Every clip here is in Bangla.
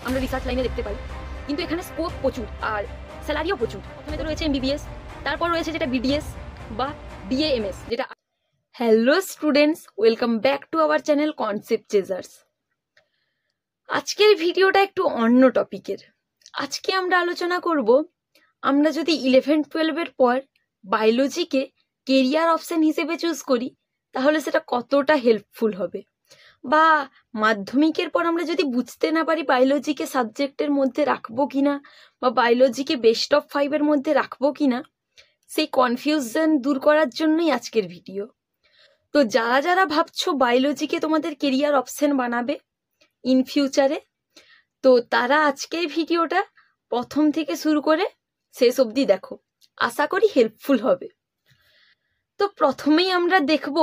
আমরা রিসার্চ লাইনে দেখতে পাই, কিন্তু এখানে স্কোপ প্রচুর আর স্যালারিও প্রচুর। প্রথমে তো রয়েছে এমবিবিএস, তারপর রয়েছে যেটা বিডিএস বা বিএএমএস যেটা। Hello students, welcome back to our channel concept chasers. আজকের ভিডিওটা একটু অন্য টপিকের। আজকে আমরা আলোচনা করব, আমরা যদি 11-12 পর বায়োলজিকে কেরিয়ার অপশন হিসেবে চুজ করি তাহলে সেটা কতটা হেল্পফুল হবে, বা মাধ্যমিকের পর আমরা যদি বুঝতে না পারি বায়োলজিকে সাবজেক্টের মধ্যে রাখবো কিনা বা বায়োলজিকে বেস্ট অফ 5-এর মধ্যে রাখবো কিনা, সেই কনফিউশন দূর করার জন্যই আজকের ভিডিও। তো যারা যারা ভাবছো বায়োলজিকে তোমাদের কেরিয়ার অপশন বানাবে ইন ফিউচারে, তো তারা আজকের ভিডিওটা প্রথম থেকে শুরু করে শেষ অবধি দেখো, আশা করি হেল্পফুল হবে। তো প্রথমেই আমরা দেখব,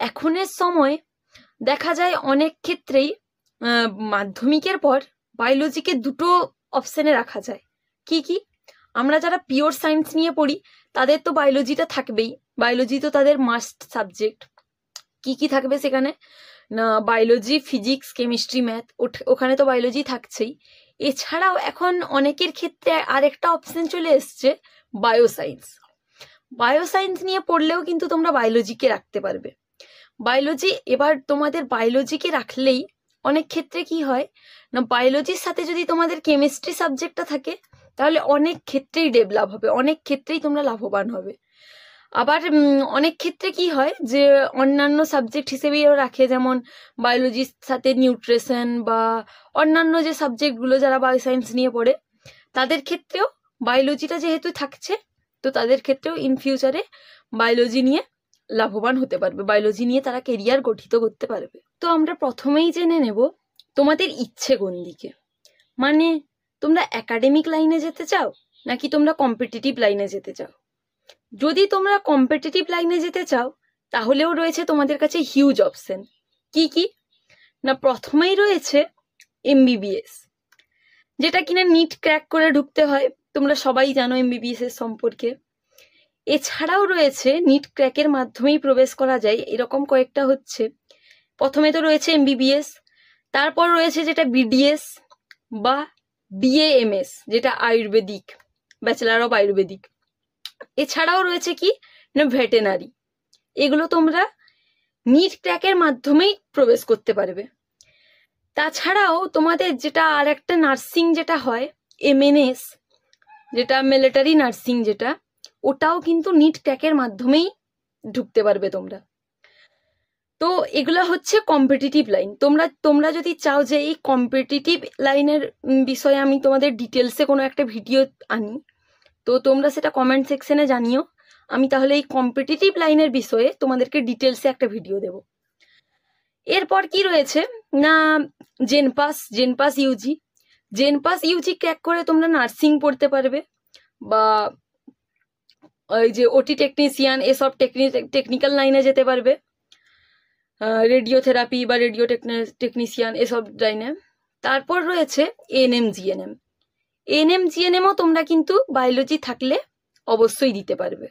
এখনের সময় দেখা যায় অনেক ক্ষেত্রেই মাধ্যমিকের পর বায়োলজিকে দুটো অপশনে রাখা যায়। কি কি? আমরা যারা পিওর সায়েন্স নিয়ে পড়ি তাদের তো বায়োলজিটা থাকবেই, বায়োলজি তো তাদের মাস্ট সাবজেক্ট। কি কি থাকবে সেখানে? না, বায়োলজি, ফিজিক্স, কেমিস্ট্রি, ম্যাথ, ওখানে তো বায়োলজি থাকছেই। এছাড়াও এখন অনেকের ক্ষেত্রে আরেকটা অপশন চলে এসছে, বায়োসায়েন্স। বায়োসায়েন্স নিয়ে পড়লেও কিন্তু তোমরা বায়োলজিকে রাখতে পারবে। বায়োলজি, এবার তোমাদের বায়োলজিকে রাখলেই অনেক ক্ষেত্রে কি হয় না, বায়োলজির সাথে যদি তোমাদের কেমিস্ট্রি সাবজেক্টটা থাকে তাহলে অনেক ক্ষেত্রেই ডেভেলপ হবে, অনেক ক্ষেত্রেই তোমরা লাভবান হবে। আবার অনেক ক্ষেত্রে কি হয় যে অন্যান্য সাবজেক্ট হিসেবেও রাখে, যেমন বায়োলজির সাথে নিউট্রিশন বা অন্যান্য যে সাবজেক্টগুলো যারা বায়োসায়েন্স নিয়ে পড়ে তাদের ক্ষেত্রেও বায়োলজিটা যেহেতু থাকছে, তো তাদের ক্ষেত্রেও ইন ফিউচারে বায়োলজি নিয়ে লাভবান হতে পারবে, বায়োলজি নিয়ে তারা কেরিয়ার গঠিত করতে পারবে। তো আমরা প্রথমেই জেনে নেব তোমাদের ইচ্ছে কোন দিকে, মানে তোমরা একাডেমিক লাইনে যেতে চাও নাকি তোমরা কম্পিটিটিভ লাইনে যেতে চাও। যদি তোমরা কম্পিটিটিভ লাইনে যেতে চাও তাহলেও রয়েছে তোমাদের কাছে হিউজ অপশন। কি কি? না, প্রথমেই রয়েছে এমবিবিএস, যেটা কিনা নিট ক্র্যাক করে ঢুকতে হয়, তোমরা সবাই জানো এমবিবিএস এর সম্পর্কে। এছাড়াও রয়েছে নিট ক্র্যাকের মাধ্যমেই প্রবেশ করা যায় এরকম কয়েকটা হচ্ছে। প্রথমে তো রয়েছে এমবিবিএস, তারপর রয়েছে যেটা বিডিএস বা বিএএমএস যেটা আয়ুর্বেদিক, ব্যাচেলার অফ আয়ুর্বেদিক। এছাড়াও রয়েছে কি না ভেটেনারি। এগুলো তোমরা নিট ক্র্যাকের মাধ্যমেই প্রবেশ করতে পারবে। তাছাড়াও তোমাদের যেটা আর একটা নার্সিং যেটা হয় এমএনএস, যেটা মিলিটারি নার্সিং, যেটা ওটাও কিন্তু নিট ক্র্যাকের মাধ্যমেই ঢুকতে পারবে তোমরা। তো এগুলো হচ্ছে কম্পিটিটিভ লাইন। তোমরা যদি চাও যে এই কম্পিটিটিভ লাইনের বিষয়ে আমি তোমাদের ডিটেলসে কোনো একটা ভিডিও আনি, তো তোমরা সেটা কমেন্ট সেকশনে জানিও, আমি তাহলে এই কম্পিটিটিভ লাইনের বিষয়ে তোমাদেরকে ডিটেলসে একটা ভিডিও দেব। এরপর কি রয়েছে না, জেনপাস ইউজি ক্র্যাক করে তোমরা নার্সিং পড়তে পারবে, বা ওই যে ওটি টেকনিশিয়ান, এসব টেকনিক্যাল লাইনে যেতে পারবে, রেডিওথেরাপি বা রেডিও টেকনিশিয়ান এসব লাইনে। তারপর রয়েছে এএনএম জিএনএমও তোমরা কিন্তু বায়োলজি থাকলে অবশ্যই দিতে পারবে।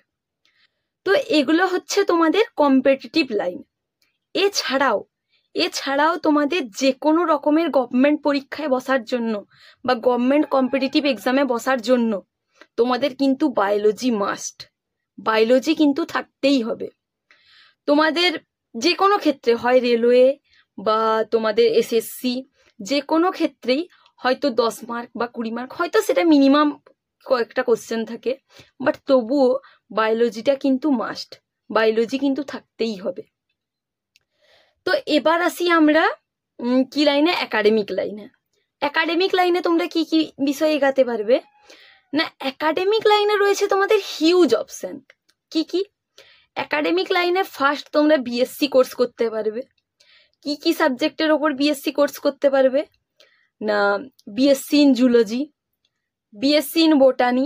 তো এগুলো হচ্ছে তোমাদের কম্পিটিটিভ লাইন। এছাড়াও তোমাদের যে কোনো রকমের গভর্নমেন্ট পরীক্ষায় বসার জন্য বা গভর্নমেন্ট কম্পিটিটিভ এক্সামে বসার জন্য তোমাদের কিন্তু বায়োলজি মাস্ট, বায়োলজি কিন্তু থাকতেই হবে। তোমাদের যে কোনো ক্ষেত্রে, হয় রেলওয়ে বা তোমাদের এসএসসি, যে কোনো ক্ষেত্রেই হয়তো 10 মার্ক বা 20 মার্ক, হয়তো সেটা মিনিমাম কয়েকটা কোশ্চেন থাকে, বাট তবুও বায়োলজিটা কিন্তু মাস্ট, বায়োলজি কিন্তু থাকতেই হবে। তো এবার আসি আমরা কি লাইনে, একাডেমিক লাইনে তোমরা কি কি বিষয়ে এগাতে পারবে না, একাডেমিক লাইনে রয়েছে তোমাদের হিউজ অপশন। কি কি? একাডেমিক লাইনে ফার্স্ট তোমরা বিএসসি কোর্স করতে পারবে। কি কি সাবজেক্টের ওপর বিএসসি কোর্স করতে পারবে না, BSc in zoology, BSc in botany,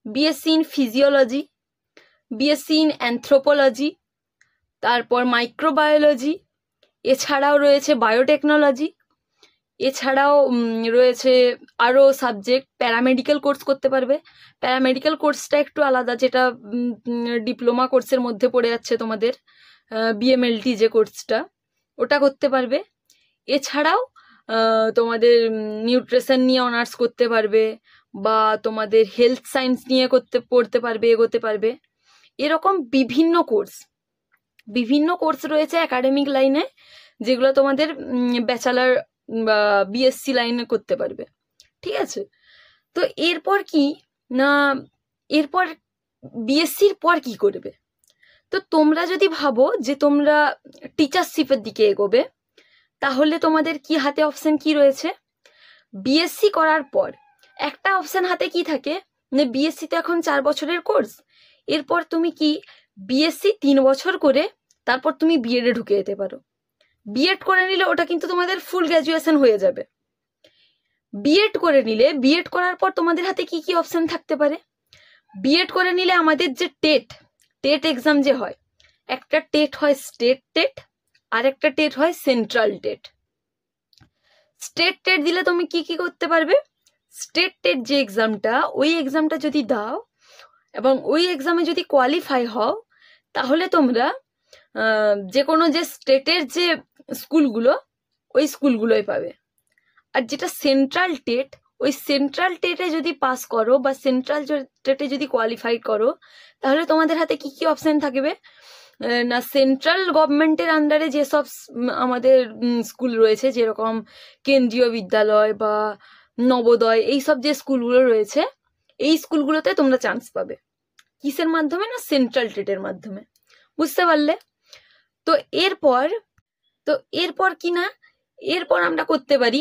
BSc in physiology, BSc in anthropology, তারপর মাইক্রোবায়োলজি, এছাড়াও রয়েছে বায়োটেকনোলজি, এছাড়াও রয়েছে আরও সাবজেক্ট। প্যারামেডিক্যাল কোর্স করতে পারবে। প্যারামেডিক্যাল কোর্সটা একটু আলাদা, যেটা ডিপ্লোমা কোর্সের মধ্যে পড়ে যাচ্ছে তোমাদের, বিএমএলটি যে কোর্সটা, ওটা করতে পারবে। এছাড়াও তোমাদের নিউট্রিশন নিয়ে অনার্স করতে পারবে, বা তোমাদের হেলথ সায়েন্স নিয়ে পড়তে পারবে, এগোতে পারবে। এরকম বিভিন্ন কোর্স রয়েছে একাডেমিক লাইনে, যেগুলো তোমাদের ব্যাচেলার বা বিএসসি লাইনে করতে পারবে। ঠিক আছে, তো এরপর কি না, এরপর বিএসসির পর কি করবে? তো তোমরা যদি ভাবো যে তোমরা টিচারশিপের দিকে এগোবে, তাহলে তোমাদের কি হাতে অপশন কি রয়েছে? বিএসসি করার পর একটা অপশন হাতে কি থাকে, মানে বিএসসি তো এখন 4 বছরের কোর্স, এরপর তুমি কি বিএসসি 3 বছর করে তারপর তুমি বিএডে ঢুকে যেতে পারো। বিএড করে নিলে ওটা কিন্তু তোমাদের ফুল গ্র্যাজুয়েশন হয়ে যাবে। বিএড করে নিলে, বিএড করার পর তোমাদের হাতে কি কি অপশন থাকতে পারে? বিএড করে নিলে আমাদের যে টেট এক্সাম যে হয়, একটা টেট হয় স্টেট টেট, আর একটা টেট হয় সেন্ট্রাল টেট। স্টেট টেট দিলে তুমি কি কি করতে পারবে? স্টেট টেট যে এক্সামটা, ওই এক্সামটা যদি দাও এবং ওই এক্সামে যদি কোয়ালিফাই হও, তাহলে তোমরা যে কোনো যে স্টেটের যে স্কুলগুলো, ওই স্কুলগুলোই পাবে। আর যেটা সেন্ট্রাল টেট, ওই সেন্ট্রাল টেটে যদি পাস করো বা সেন্ট্রাল টেটে যদি কোয়ালিফাই করো, তাহলে তোমাদের হাতে কি কি অপশন থাকবে না, সেন্ট্রাল গভর্নমেন্টের আন্ডারে যেসব আমাদের স্কুল রয়েছে, যেরকম কেন্দ্রীয় বিদ্যালয় বা নবোদয়, এইসব যে স্কুলগুলো রয়েছে, এই স্কুলগুলোতে তোমরা চান্স পাবে। কিসের মাধ্যমে? না সেন্ট্রাল টেটের মাধ্যমে। বুঝতে পারলে? তো এরপর কি না, এরপর আমরা করতে পারি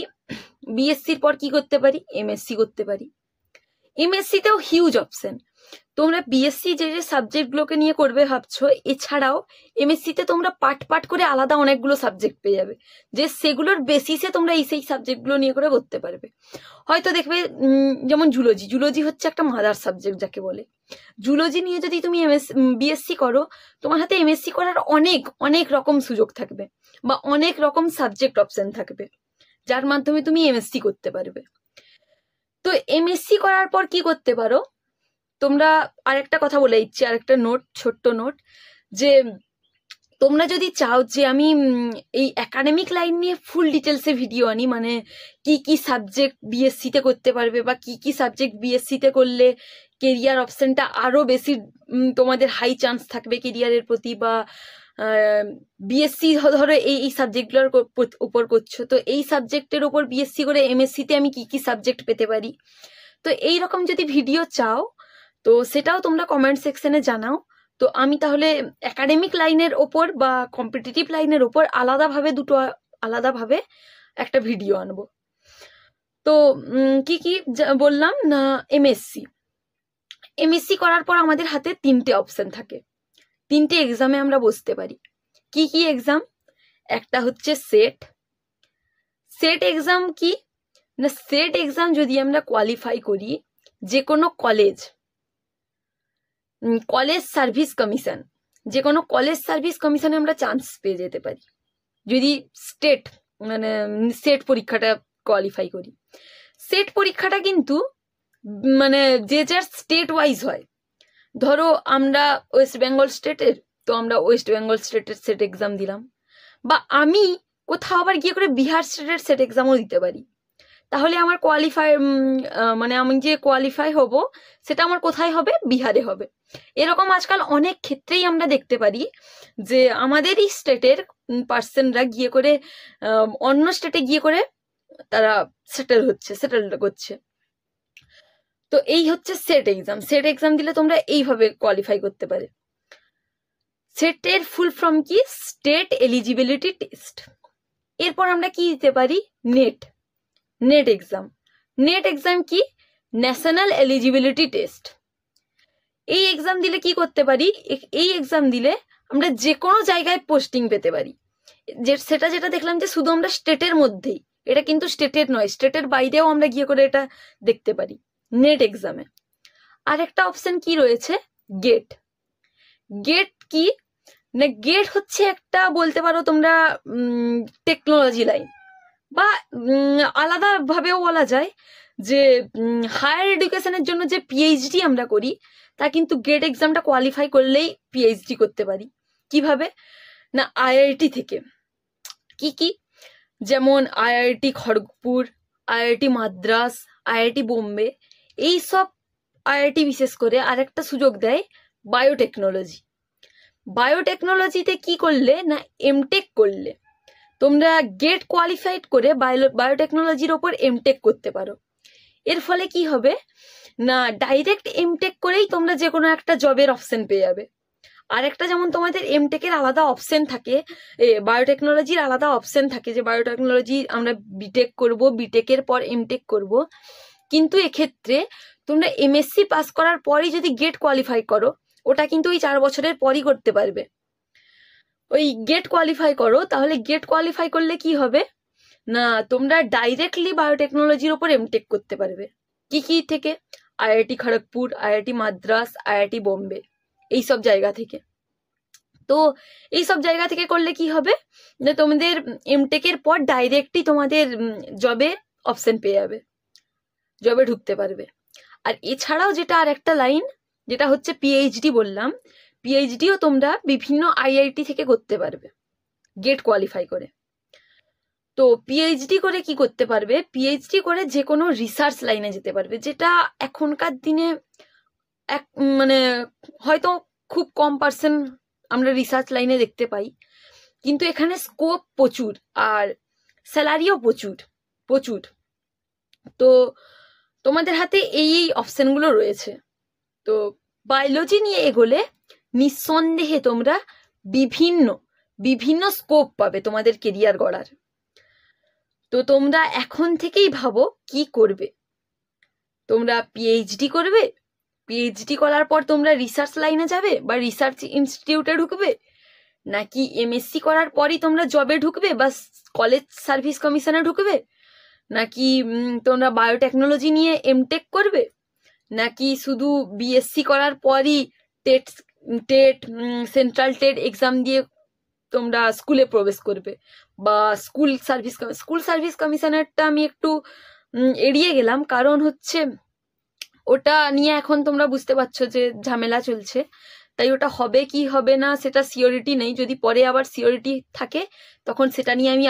বিএসসির পর কি করতে পারি? এমএসসি করতে পারি। এমএসসিতেও হিউজ অপশন। তোমরা বিএসসি যে যে সাবজেক্টগুলোকে নিয়ে করবে ভাবছো, এছাড়াও এমএসসিতে তোমরা পার্ট করে আলাদা অনেকগুলো সাবজেক্ট পেয়ে যাবে, যে সেগুলোর বেসিসে তোমরা সেই সাবজেক্টগুলো নিয়ে করে করতে পারবে। হয়তো দেখবে যেমন জুলজি হচ্ছে একটা মাদার সাবজেক্ট যাকে বলে। জুলজি নিয়ে যদি তুমি বিএসসি করো, তোমার হাতে এমএসসি করার অনেক অনেক রকম সুযোগ থাকবে, বা অনেক রকম সাবজেক্ট অপশন থাকবে, যার মাধ্যমে তুমি এমএসসি করতে পারবে। তো এমএসসি করার পর কি করতে পারো তোমরা? আরেকটা কথা বলে দিচ্ছি, আরেকটা ছোট্ট নোট, যে তোমরা যদি চাও যে আমি এই একাডেমিক লাইন নিয়ে ফুল ডিটেলসে ভিডিও আনি, মানে কি কি সাবজেক্ট বিএসসিতে করতে পারবে, বা কি কি সাবজেক্ট বিএসসিতে করলে কেরিয়ার অপশনটা আরো বেশি, তোমাদের হাই চান্স থাকবে কেরিয়ারের প্রতি, বা বিএসসি ধরো এই সাবজেক্টগুলোর উপর করছো, তো এই সাবজেক্টের উপর বিএসসি করে এমএসসিতে আমি কি কি সাবজেক্ট পেতে পারি, তো এইরকম যদি ভিডিও চাও তো সেটাও তোমরা কমেন্ট সেকশনে জানাও। তো আমি তাহলে একাডেমিক লাইনের ওপর বা কম্পিটিটিভ লাইনের ওপর আলাদাভাবে একটা ভিডিও আনবো। তো কি কি বললাম না, এমএসসি করার পর আমাদের হাতে 3টে অপশন থাকে, 3টে এক্সামে আমরা বসতে পারি। কি কি এক্সাম? একটা হচ্ছে সেট এক্সাম। কি না, সেট এক্সাম যদি আমরা কোয়ালিফাই করি, যে কোনো কলেজ সার্ভিস কমিশন, যে কোনো কলেজ সার্ভিস কমিশনে আমরা চান্স পেয়ে যেতে পারি, যদি সেট পরীক্ষাটা কোয়ালিফাই করি। সেট পরীক্ষাটা কিন্তু মানে যে যার স্টেট ওয়াইজ হয়। ধরো আমরা ওয়েস্ট বেঙ্গল স্টেটের, তো আমরা ওয়েস্ট বেঙ্গল স্টেটের সেট এক্সাম দিলাম, বা আমি কোথাও আবার গিয়ে করে বিহার স্টেটের সেট এক্সামও দিতে পারি। তাহলে আমার আমি যে কোয়ালিফাই হব, সেটা আমার কোথায় হবে? বিহারে হবে। এরকম আজকাল অনেক ক্ষেত্রেই আমরা দেখতে পারি যে আমাদেরই স্টেটের পার্সনরা গিয়ে করে অন্য স্টেটে গিয়ে করে তারা সেটেল করছে। তো এই হচ্ছে সেট এক্সাম দিলে তোমরা এইভাবে কোয়ালিফাই করতে পারে। সেটের ফুল ফর্ম কি? State eligibility test. এরপর আমরা কি দিতে পারি? নেট এক্সাম কি? National eligibility test. এই এক্সাম দিলে কি করতে পারি? এই এক্সাম দিলে আমরা যে কোনো জায়গায় পোস্টিং পেতে পারি। যেটা দেখলাম যে শুধু আমরা স্টেটের মধ্যেই, এটা কিন্তু স্টেটের নয়, স্টেটের বাইরেও আমরা গিয়ে করে এটা দেখতে পারি নেট এক্সামে। আর একটা অপশন কি রয়েছে? গেট কি না, গেট হচ্ছে একটা বলতে পারো তোমরা টেকনোলজি লাইন, বা আলাদা ভাবেও বলা যায় যে হায়ার এডুকেশনের জন্য যে পিএইচডি আমরা করি, তা কিন্তু গেট এক্সামটা কোয়ালিফাই করলেই পিএইচডি করতে পারি। কিভাবে? না, আইআইটি থেকে। কি যেমন IIT Kharagpur, IIT Madras, IIT Bombay, এই সব আইআইটি বিশেষ করে আরেকটা সুযোগ দেয় বায়োটেকনোলজি। বায়োটেকনোলজিতে কি করলে না এমটেক করলে তোমরা গেট কোয়ালিফাইড করে বায়োটেকনোলজির ওপর এমটেক করতে পারো। এর ফলে কি হবে না ডাইরেক্ট এমটেক করেই তোমরা যে কোনো একটা জবের অপশন পেয়ে যাবে। আর একটা যেমন তোমাদের এমটেকের আলাদা অপশন থাকে, বায়োটেকনোলজির আলাদা অপশন থাকে যে বায়োটেকনোলজি আমরা বিটেক করব, বিটেকের পর এমটেক করব। কিন্তু এক্ষেত্রে তোমরা এমএসসি পাস করার পরই যদি গেট কোয়ালিফাই করো, ওটা কিন্তু ওই 4 বছরের পরই করতে পারবে। ওই গেট কোয়ালিফাই করো, তাহলে গেট কোয়ালিফাই করলে কি হবে না তোমরা ডাইরেক্টলি বায়োটেকনোলজির ওপর এমটেক করতে পারবে। কি কি থেকে? IIT Kharagpur, IIT Madras, IIT Bombay, এইসব জায়গা থেকে। তো এইসব জায়গা থেকে করলে কি হবে যে তোমাদের এমটেকের পর ডাইরেক্টলি তোমাদের জবে অপশন পেয়ে যাবে, জবে ঢুকতে পারবে। আর এছাড়াও যেটা আর একটা লাইন, যেটা হচ্ছে পিএইচডি বললাম, পিএইচডিও তোমরা বিভিন্ন আইআইটি থেকে করতে পারবে গেট কোয়ালিফাই করে। তো পিএইচডি করে কি করতে পারবে? পিএইচডি করে যে কোনো রিসার্চ লাইনে যেতে পারবে, যেটা এখনকার দিনে মানে হয়তো খুব কম পার্সেন্ট আমরা রিসার্চ লাইনে দেখতে পাই, কিন্তু এখানে স্কোপ প্রচুর আর স্যালারিও প্রচুর প্রচুর। তো তোমাদের হাতে এই অপশনগুলো রয়েছে। তো বায়োলজি নিয়ে এগোলে নিঃসন্দেহে তোমরা বিভিন্ন বিভিন্ন স্কোপ পাবে তোমাদের কেরিয়ার গড়ার। তো তোমরা এখন থেকেই ভাবো কি করবে। তোমরা পিএইচডি করবে, পিএইচডি করার পর তোমরা রিসার্চ লাইনে যাবে বা রিসার্চ ইনস্টিটিউটে ঢুকবে, নাকি এমএসসি করার পরই তোমরা জবে ঢুকবে বা কলেজ সার্ভিস কমিশনে ঢুকবে, নাকি তোমরা বায়োটেকনোলজি নিয়ে এমটেক করবে, নাকি শুধু বিএসসি করার পরই টেট সেন্ট্রাল টেট এক্সাম দিয়ে তোমরা স্কুলে প্রবেশ করবে বা স্কুল সার্ভিস কমিশনেরটা আমি একটু এড়িয়ে গেলাম, কারণ হচ্ছে ওটা নিয়ে এখন তোমরা বুঝতে পারছো যে ঝামেলা চলছে, তাই ওটা হবে কি হবে না সেটা সিওরিটি নেই। যদি পরে আবার সিওরিটি থাকে তখন সেটা নিয়ে আমি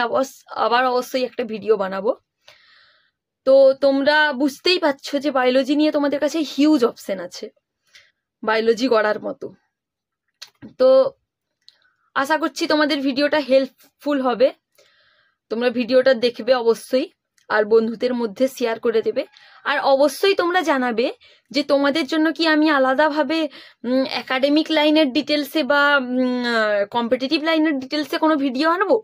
আবার অবশ্যই একটা ভিডিও বানাবো। তো তোমরা বুঝতেই পারছো যে বায়োলজি নিয়ে তোমাদের কাছে হিউজ অপশন আছে বায়োলজি গড়ার মতো। তো আশা করছি তোমাদের ভিডিওটা হেল্পফুল হবে, তোমরা ভিডিওটা দেখবে অবশ্যই আর বন্ধুদের মধ্যে শেয়ার করে দেবে। আর অবশ্যই তোমরা জানাবে যে তোমাদের জন্য কি আমি আলাদাভাবে একাডেমিক লাইনের ডিটেলসে বা কম্পিটিটিভ লাইনের ডিটেলসে কোনো ভিডিও আনবো।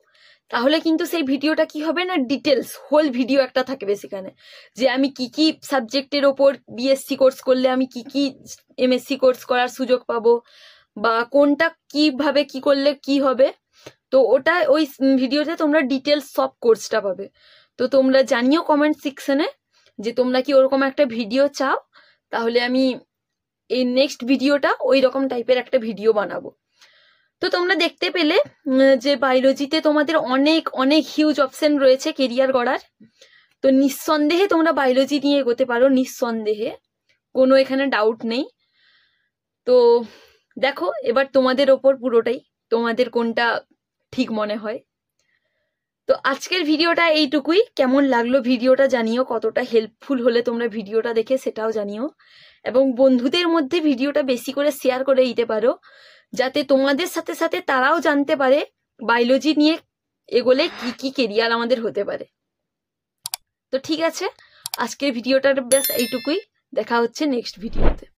তাহলে কিন্তু সেই ভিডিওটা কি হবে না ডিটেলস হোল ভিডিও একটা থাকবে সেখানে, যে আমি কি কি সাবজেক্টের ওপর বিএসসি কোর্স করলে আমি কি কি এমএসসি কোর্স করার সুযোগ পাবো বা কোনটা কিভাবে কি করলে কি হবে। তো ওটা ওই ভিডিওতে তোমরা ডিটেলস সব কোর্সটা পাবে। তো তোমরা জানিও কমেন্ট সেকশনে যে তোমরা কি ওরকম একটা ভিডিও চাও, তাহলে আমি এই নেক্সট ভিডিওটা ওই রকম টাইপের একটা ভিডিও বানাবো। তো তোমরা দেখতে পেলে যে বায়োলজিতে তোমাদের অনেক অনেক হিউজ অপশন রয়েছে কেরিয়ার গড়ার। তো নিঃসন্দেহে তোমরা বায়োলজি নিয়ে এগোতে পারো, নিঃসন্দেহে, কোনো এখানে ডাউট নেই। তো দেখো এবার তোমাদের ওপর পুরোটাই, তোমাদের কোনটা ঠিক মনে হয়। তো আজকের ভিডিওটা এইটুকুই। কেমন লাগলো ভিডিওটা জানিও, কতটা হেল্পফুল হলে তোমরা ভিডিওটা দেখে সেটাও জানিও, এবং বন্ধুদের মধ্যে ভিডিওটা বেশি করে শেয়ার করে দিতে পারো, যাতে তোমাদের সাথে সাথে তারাও জানতে পারে বায়োলজি নিয়ে এগোলে কি কি কেরিয়ার আমাদের হতে পারে। তো ঠিক আছে, আজকের ভিডিওটার ব্যাস এইটুকুই, দেখা হচ্ছে নেক্সট ভিডিওতে।